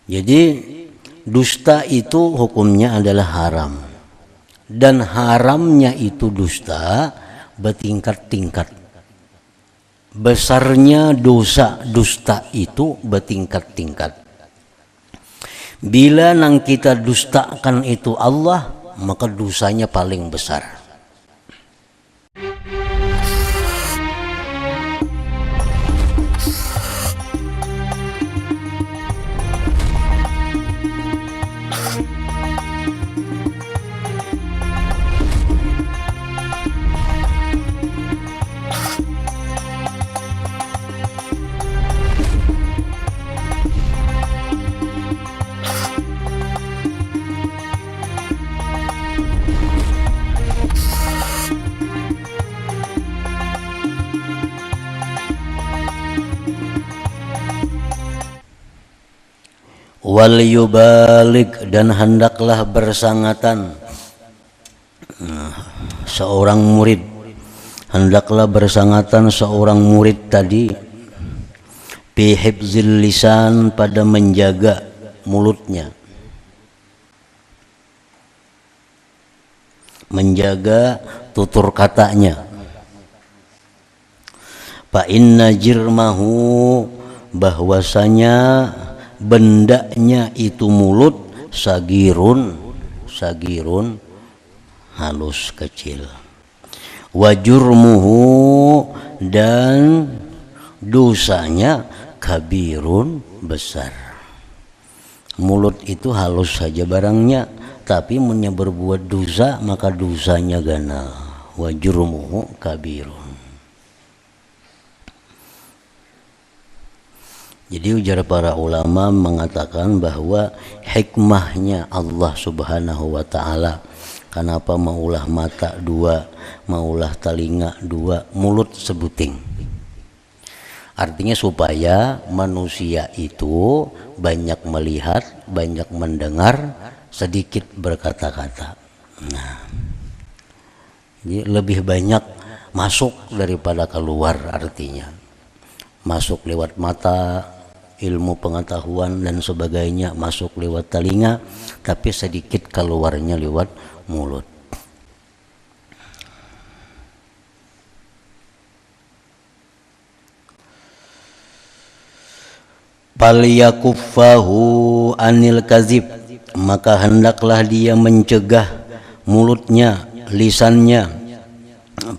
Jadi dusta itu hukumnya adalah haram. Dan haramnya itu dusta bertingkat-tingkat. Besarnya dosa dusta itu bertingkat-tingkat. Bila nang kita dustakan itu Allah, maka dosanya paling besar. Wal yubalik, dan hendaklah bersangatan seorang murid, hendaklah bersangatan seorang murid tadi bi hifzil lisan, pada menjaga mulutnya, menjaga tutur katanya. Fa inna jirmahu, bahwasanya bendanya itu mulut, sagirun halus kecil, wajurmuhu, dan dosanya kabirun besar. Mulut itu halus saja barangnya, tapi punya berbuat dosa maka dosanya ganal. Wajurmuhu kabirun. Jadi ujar para ulama mengatakan bahwa hikmahnya Allah Subhanahu wa ta'ala, kenapa maulah mata dua, maulah telinga dua, mulut sebuting. Artinya supaya manusia itu banyak melihat, banyak mendengar, sedikit berkata-kata. Nah, jadi lebih banyak masuk daripada keluar, artinya masuk lewat mata, ilmu pengetahuan dan sebagainya masuk lewat telinga, tapi sedikit keluarnya lewat mulut. Falyakuffahu anil kazib, maka hendaklah dia mencegah mulutnya, lisannya,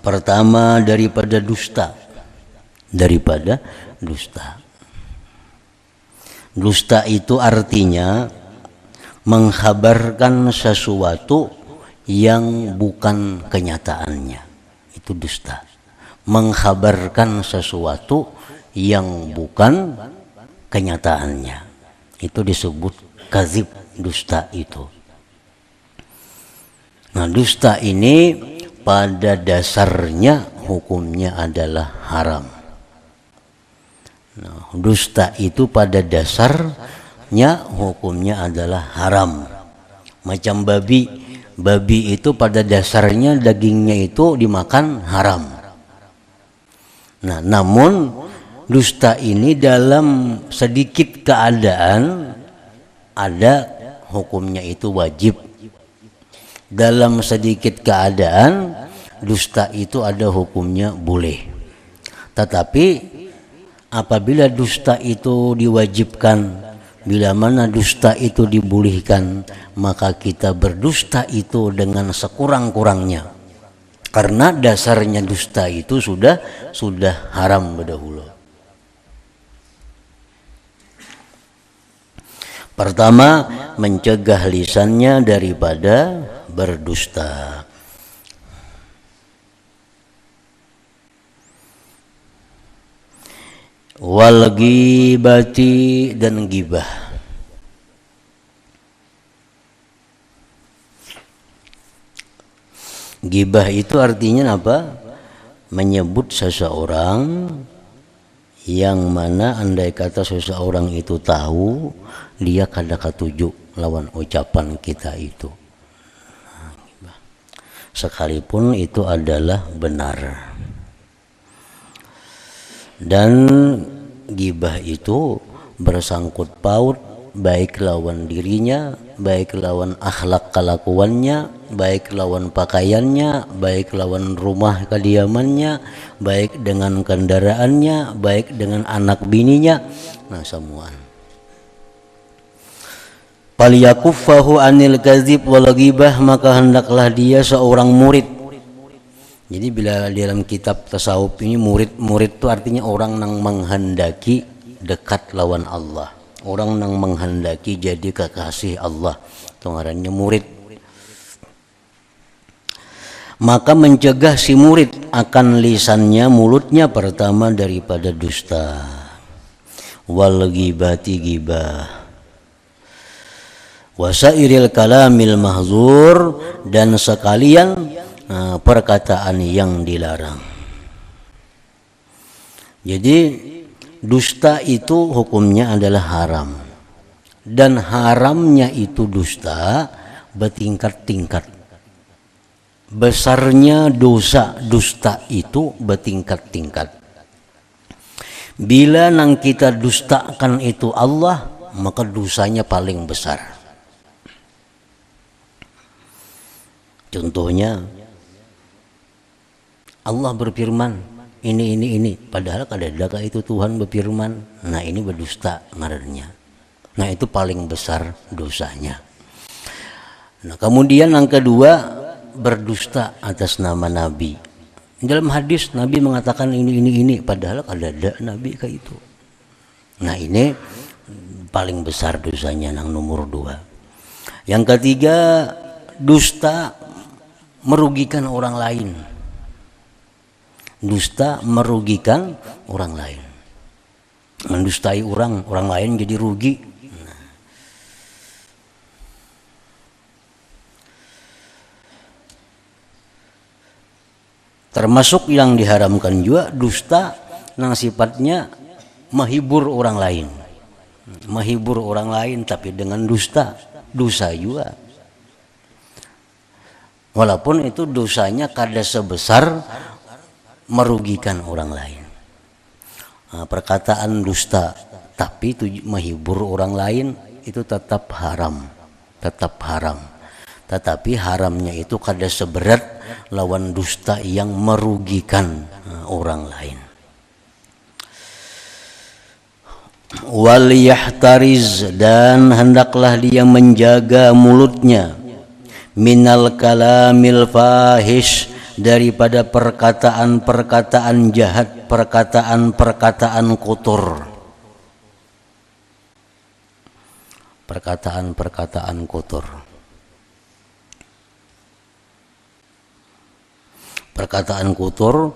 pertama daripada dusta. Dusta itu artinya mengkhabarkan sesuatu yang bukan kenyataannya. Itu dusta. Mengkhabarkan sesuatu yang bukan kenyataannya. Itu disebut kazib, dusta itu. Nah, dusta ini pada dasarnya hukumnya adalah haram. Nah, dusta itu pada dasarnya hukumnya adalah haram. Macam babi itu pada dasarnya dagingnya itu dimakan haram. Nah, namun dusta ini dalam sedikit keadaan ada hukumnya itu wajib. Dalam sedikit keadaan dusta itu ada hukumnya boleh. Tetapi apabila dusta itu diwajibkan, bila mana dusta itu dibolehkan, maka kita berdusta itu dengan sekurang-kurangnya. Karena dasarnya dusta itu sudah haram berdahulu. Pertama, mencegah lisannya daripada berdusta. Wal ghibati, dan ghibah. Ghibah itu artinya apa? Menyebut seseorang yang mana andai kata seseorang itu tahu, dia kada katuju lawan ucapan kita itu. Sekalipun itu adalah benar. Dan ghibah itu bersangkut paut baik lawan dirinya, baik lawan akhlak kelakuannya, baik lawan pakaiannya, baik lawan rumah kediamannya, baik dengan kendaraannya, baik dengan anak bininya, nah semua. Faliyakuffahu anil kadzib wal ghibah, maka hendaklah dia seorang murid. Jadi bila di dalam kitab tasawuf ini murid itu artinya orang yang menghendaki dekat lawan Allah, orang yang menghendaki jadi kekasih Allah, itu ngarannya murid. Maka mencegah si murid akan lisannya, mulutnya, pertama daripada dusta, wal ghibati ghibah, wasairil kalamil mahzur, dan sekalian perkataan yang dilarang. Jadi dusta itu hukumnya adalah haram, dan haramnya itu dusta bertingkat-tingkat. Besarnya dosa dusta itu bertingkat-tingkat. Bila nang kita dustakan itu Allah, maka dosanya paling besar. Contohnya Allah berfirman ini, padahal kadang-kadang itu Tuhan berfirman, nah ini berdusta ngarannya. Nah itu paling besar dosanya. Nah kemudian yang kedua, berdusta atas nama Nabi. Dalam hadis Nabi mengatakan ini, padahal kadang-kadang Nabi kayak itu. Nah ini paling besar dosanya, yang nomor 2. Yang ketiga, dusta merugikan orang lain. Dusta merugikan orang lain, mendustai orang lain jadi rugi. Termasuk yang diharamkan juga dusta yang sifatnya menghibur orang lain, tapi dengan dusta, dosa juga. Walaupun itu dosanya kada sebesar merugikan orang lain. Perkataan dusta tapi itu menghibur orang lain itu tetap haram. Tetapi haramnya itu kada seberat lawan dusta yang merugikan orang lain. Wal yahtariz, dan hendaklah dia menjaga mulutnya, minal kalamil fahish, daripada perkataan-perkataan jahat, perkataan-perkataan kotor. Perkataan-perkataan kotor. Perkataan kotor,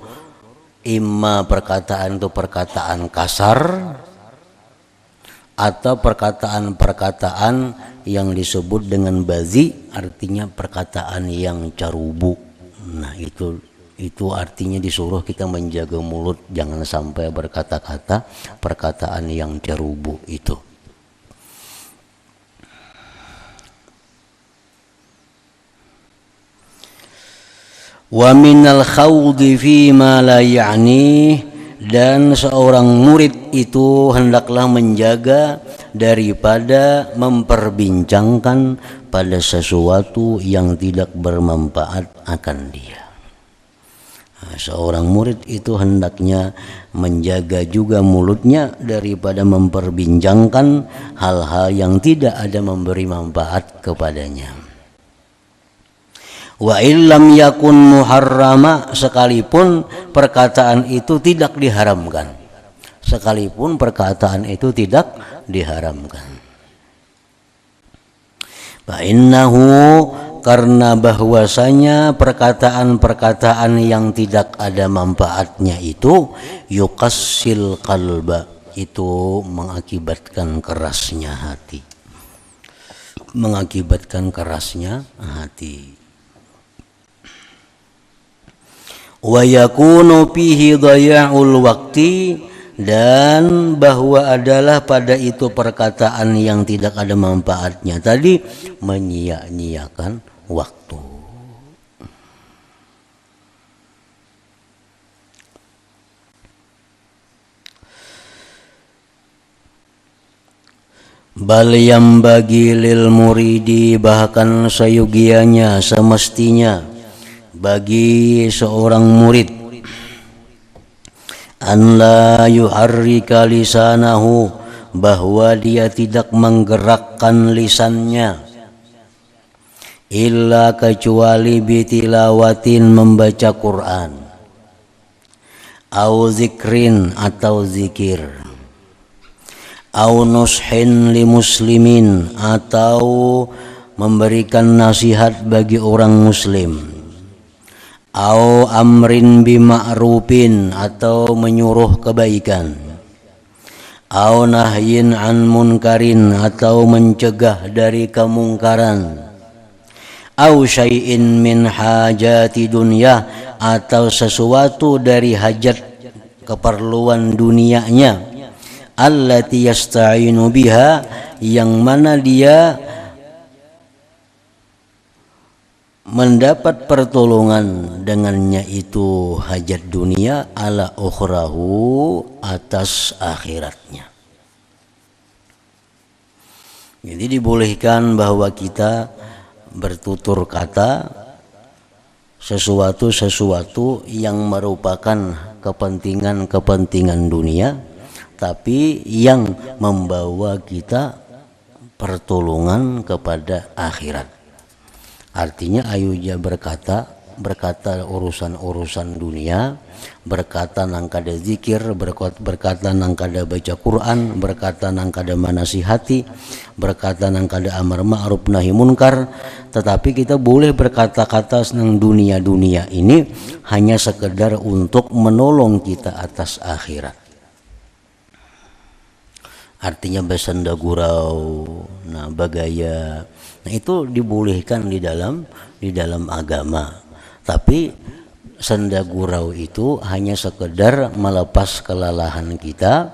imma perkataan itu perkataan kasar, atau perkataan-perkataan yang disebut dengan bazi, artinya perkataan yang carubu. Nah itu artinya disuruh kita menjaga mulut, jangan sampai berkata-kata perkataan yang cerubu itu. Wa minal khawdi fi ma la ya'ni, dan seorang murid itu hendaklah menjaga daripada memperbincangkan pada sesuatu yang tidak bermanfaat akan dia. Nah, seorang murid itu hendaknya menjaga juga mulutnya daripada memperbincangkan hal-hal yang tidak ada memberi manfaat kepadanya. Wa illam yakun muharrama, sekalipun perkataan itu tidak diharamkan. Sekalipun perkataan itu tidak diharamkan. Fa innahu, karena bahwasanya perkataan-perkataan yang tidak ada manfaatnya itu yuqassil qalba, itu mengakibatkan kerasnya hati. Mengakibatkan kerasnya hati. Wa yakunu fihi dhaya'ul waqti, dan bahwa adalah pada itu perkataan yang tidak ada manfaatnya tadi menyia-nyiakan waktu. Bal yang bagi lil muridi, bahkan sayugianya semestinya bagi seorang murid, an la yuharrika lisanahu, bahwa dia tidak menggerakkan lisannya, illa kecuali bitilawatin membaca Quran, au zikrin atau zikir, au nushin li muslimin atau memberikan nasihat bagi orang muslim, au amrin bima'rufin atau menyuruh kebaikan, au nahyin an munkarin atau mencegah dari kemungkaran, au syai'in min hajati dunya atau sesuatu dari hajat keperluan dunianya, allati yasta'inu biha, yang mana dia mendapat pertolongan dengannya itu hajat dunia, ala ukhrahu, atas akhiratnya. Jadi dibolehkan bahwa kita bertutur kata sesuatu yang merupakan kepentingan dunia, tapi yang membawa kita pertolongan kepada akhirat. Artinya ayuja berkata urusan dunia, berkata nang kada zikir, berkata nang kada baca Quran, berkata nang kada manasihati, berkata nang kada amar ma'ruf nahi munkar. Tetapi kita boleh berkata-kata nang dunia ini hanya sekedar untuk menolong kita atas akhirat. Artinya bersenda gurau, nah bagaya. Nah itu dibolehkan di dalam agama. Tapi senda gurau itu hanya sekedar melepas kelelahan kita,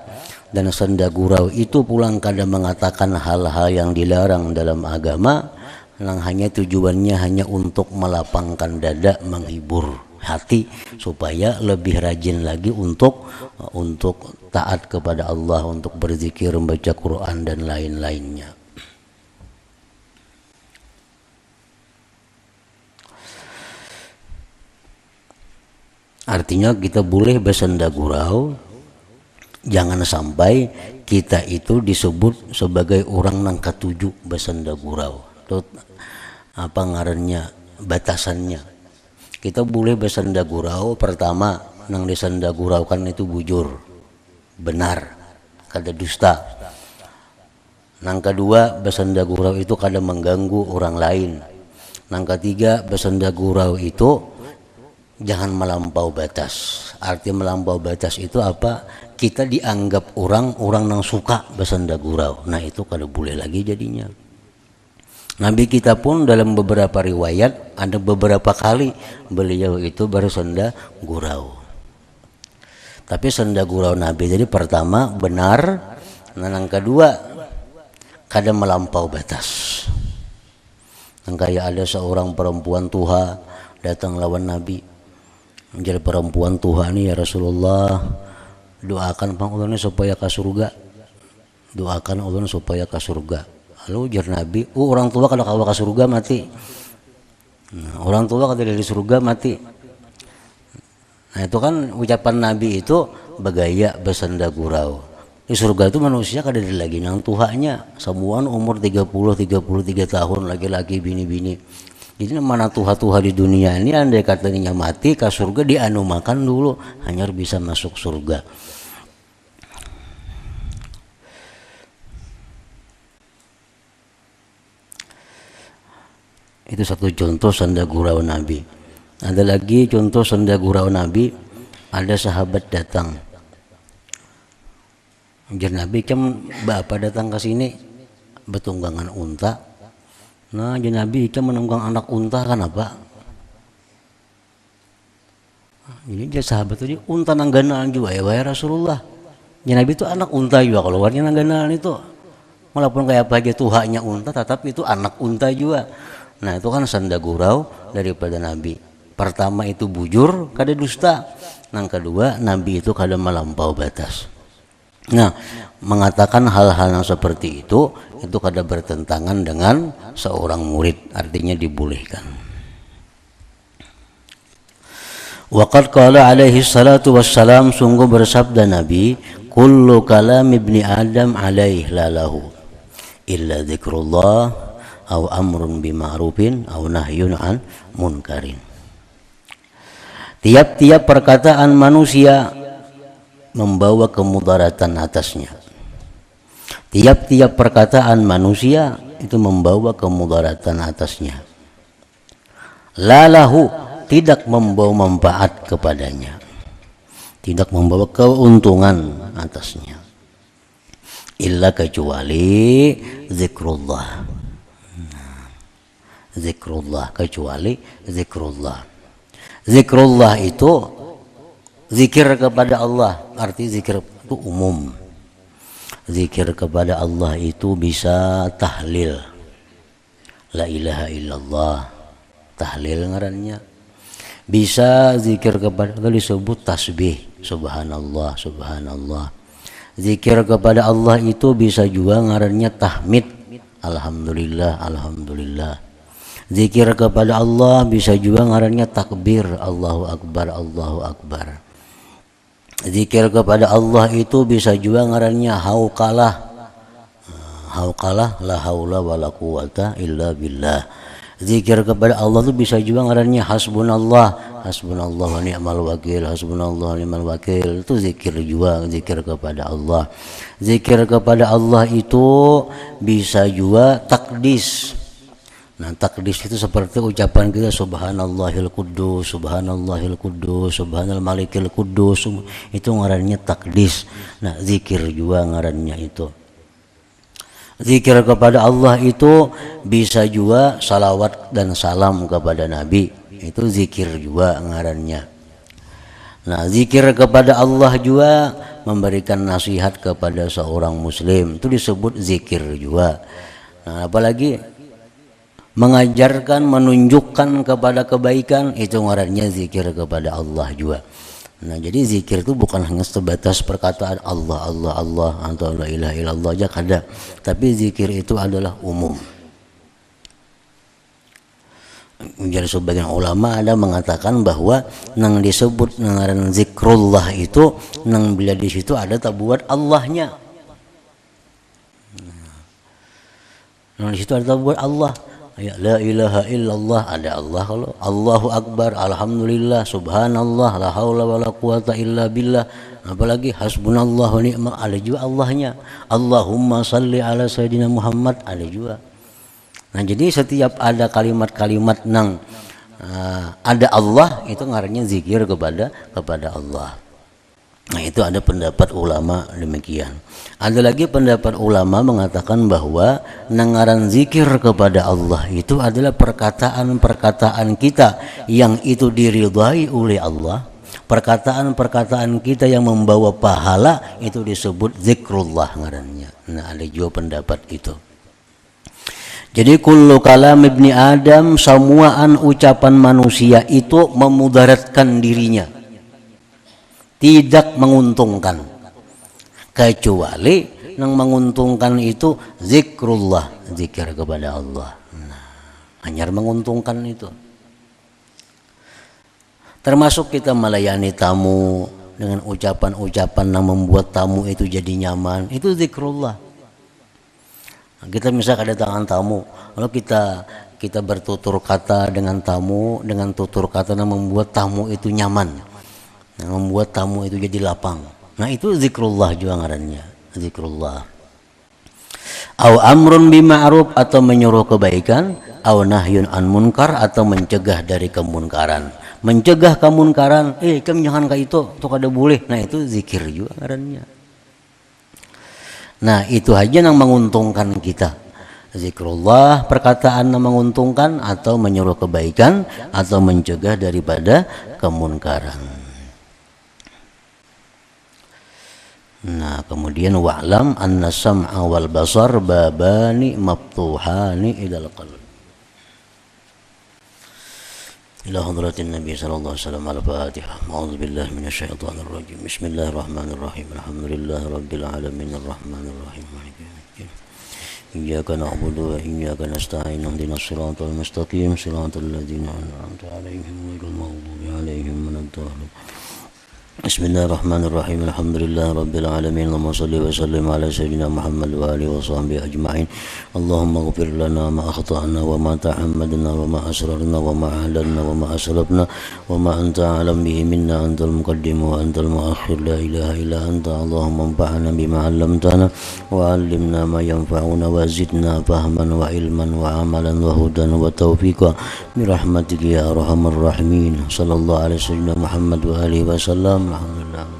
dan senda gurau itu pulang kadang mengatakan hal-hal yang dilarang dalam agama, yang hanya tujuannya hanya untuk melapangkan dada, menghibur hati supaya lebih rajin lagi untuk taat kepada Allah, untuk berzikir, membaca Quran dan lain-lainnya. Artinya kita boleh bersenda gurau, jangan sampai kita itu disebut sebagai orang nang ketujuh bersenda gurau. Itu apa ngarannya, batasannya. Kita boleh bersenda gurau, pertama nang disenda gurau kan itu bujur, benar, kada dusta. Nang kedua bersenda gurau itu kada mengganggu orang lain. Nang ketiga bersenda gurau itu jangan melampau batas. Arti melampau batas itu apa? Kita dianggap orang nang suka bersenda gurau. Nah itu kada boleh lagi jadinya. Nabi kita pun dalam beberapa riwayat ada beberapa kali beliau itu bersenda gurau. Tapi senda gurau Nabi jadi pertama benar, nah yang kedua kada melampau batas. Kayak ada seorang perempuan tuha datang lawan Nabi. Menjadi perempuan Tuhan ini, ya Rasulullah, doakan pang ulun supaya ke surga. Doakan ulun supaya ke surga. Lalu ujar Nabi, orang tua kalau kawa ke surga mati. Nah, orang tua kalau dari surga mati. Nah itu kan ucapan Nabi itu bagaya bersenda gurau. Di surga itu manusia kada ada lagi nang tuhanya. Semua umur 30-33 tahun, laki-laki, bini-bini. Jadi mana tuha-tuha di dunia ini andai katanya mati ke surga dianumakan dulu hanya bisa masuk surga. Itu satu contoh senda gurau Nabi. Ada lagi contoh senda gurau Nabi, ada sahabat datang. Ujar Nabi, "Cem bapak datang ke sini betunggangan unta." Nah, Nabi itu menunggang anak unta kan apa? Ini dia sahabat tadi unta nangganaan juga ya Rasulullah. Nabi itu anak unta juga, keluarnya nangganaan itu. Walaupun kayak apa aja tuhanya unta, tetapi itu anak unta juga. Nah itu kan senda gurau daripada Nabi. Pertama itu bujur, kada dusta. Yang kedua Nabi itu kada melampau batas. Nah, mengatakan hal-hal yang seperti itu kada bertentangan dengan seorang murid, artinya dibolehkan. Waqad qala alaihi salatu wassalam, sungguh bersabda Nabi, kullu kalam ibni Adam alaihi lalahu illa dzikrullah aw amrun bima'rufin aw nahyun an munkarin. Tiap-tiap perkataan manusia membawa kemudaratan atasnya. Tiap-tiap perkataan manusia itu membawa kemudaratan atasnya. Lalahu, tidak membawa manfaat kepadanya, tidak membawa keuntungan atasnya, illa kecuali zikrullah. Zikrullah, kecuali zikrullah. Zikrullah itu zikir kepada Allah, arti zikir itu umum. Zikir kepada Allah itu bisa tahlil, la ilaha illallah, tahlil ngarannya. Bisa zikir kepada Allah disebut tasbih, subhanallah, subhanallah. Zikir kepada Allah itu bisa juga ngarannya tahmid, alhamdulillah, alhamdulillah. Zikir kepada Allah bisa juga ngarannya takbir, Allahu akbar, Allahu akbar. Zikir kepada Allah itu bisa juga ngarannya hauqalah, hauqalah, la haula wala quwata illa billah. Zikir kepada Allah itu bisa juga ngarannya hasbunallah, hasbunallah wa ni'mal wakil, hasbunallah wa ni'mal wakil. Itu zikir juga, zikir kepada Allah. Zikir kepada Allah itu bisa juga takdis. Nah, takdis itu seperti ucapan kita subhanallahil quddus, subhanallahil quddus, subhanal malikil quddus, itu ngarannya takdis. Nah, zikir juga ngarannya itu. Zikir kepada Allah itu bisa juga salawat dan salam kepada Nabi, itu zikir juga ngarannya. Nah, zikir kepada Allah juga memberikan nasihat kepada seorang muslim, itu disebut zikir juga. Nah, apalagi mengajarkan, menunjukkan kepada kebaikan, itu ngarannya zikir kepada Allah juga. Nah, jadi zikir itu bukan hanya sebatas perkataan Allah, Allah, Allah, atau la ilaha illallah aja kada. Tapi zikir itu adalah umum. Jadi sebagian ulama ada mengatakan bahwa nang disebut ngaran zikrullah itu nang bila di situ ada tabuat Allahnya. Nang di situ ada tabuat Allah. Ya, la ilaha illallah, ada Allah. Kalau Allahu akbar, alhamdulillah, subhanallah, la haula wala quwata illa billah. Apalagi hasbunallah wa ni'mal, ada juga Allahnya. Allahumma salli ala sayyidina Muhammad, ada juga. Nah, jadi setiap ada kalimat-kalimat nang ada Allah, itu ngarannya zikir kepada Allah. Nah, itu ada pendapat ulama demikian. Ada lagi pendapat ulama mengatakan bahwa ngaran zikir kepada Allah itu adalah perkataan-perkataan kita yang itu diridhai oleh Allah. Perkataan-perkataan kita yang membawa pahala itu disebut zikrullah ngarannya. Nah, ada juga pendapat itu. Jadi kullu kalam ibni Adam, semuaan ucapan manusia itu memudaratkan dirinya, tidak menguntungkan, kecuali yang menguntungkan itu zikrullah, zikir kepada Allah. Nah, hanya menguntungkan itu. Termasuk kita melayani tamu dengan ucapan-ucapan yang membuat tamu itu jadi nyaman, itu zikrullah. Nah, kita misalnya kedatangan tamu, lalu kita bertutur kata dengan tamu dengan tutur kata yang membuat tamu itu nyaman, yang membuat tamu itu jadi lapang. Nah, itu zikrullah juga ngarannya, zikrullah. Au amrun bima'ruf, atau menyuruh kebaikan, au nahyun an munkar, atau mencegah dari kemunkaran. Mencegah kemunkaran, kamu jangan kayak itu kada boleh. Nah, itu zikir juga ngarannya. Nah, itu aja yang menguntungkan kita. Zikrullah, perkataan yang menguntungkan, atau menyuruh kebaikan, atau mencegah daripada kemunkaran. Nah, kemudian wa'lam anna sam'a wal basar babani maftuhani idal qalb. إلى حضرة النبي صلى الله عليه وسلم. الفاتحة. أعوذ بالله من الشيطان الرجيم. بسم الله الرحمن الرحيم. الحمد لله رب العالمين الرحمن الرحيم مالك يوم الدين. إياك نعبد وإياك نستعين. اهدنا الصراط المستقيم صراط الذين أنعمت عليهم غير المغضوب عليهم ولا الضالين. بسم الله الرحمن الرحيم. الحمد لله رب العالمين. اللهم صل وسلم على سيدنا محمد وآله وصحبه أجمعين. اللهم اغفر لنا ما أخطأنا وما تعمدنا وما أسررنا وما أعلنا وما أسرفنا وما أنت أعلم به منا. أنت المقدم وأنت المؤخر لا إله إلا أنت. اللهم انفعنا بما علمتنا وعلمنا ما ينفعنا وزدنا فهما وعلما وعملا وهدى وتوفيقا برحمتك يا أرحم الراحمين. صلى الله على سيدنا محمد وآله وسلم. الحمد لله.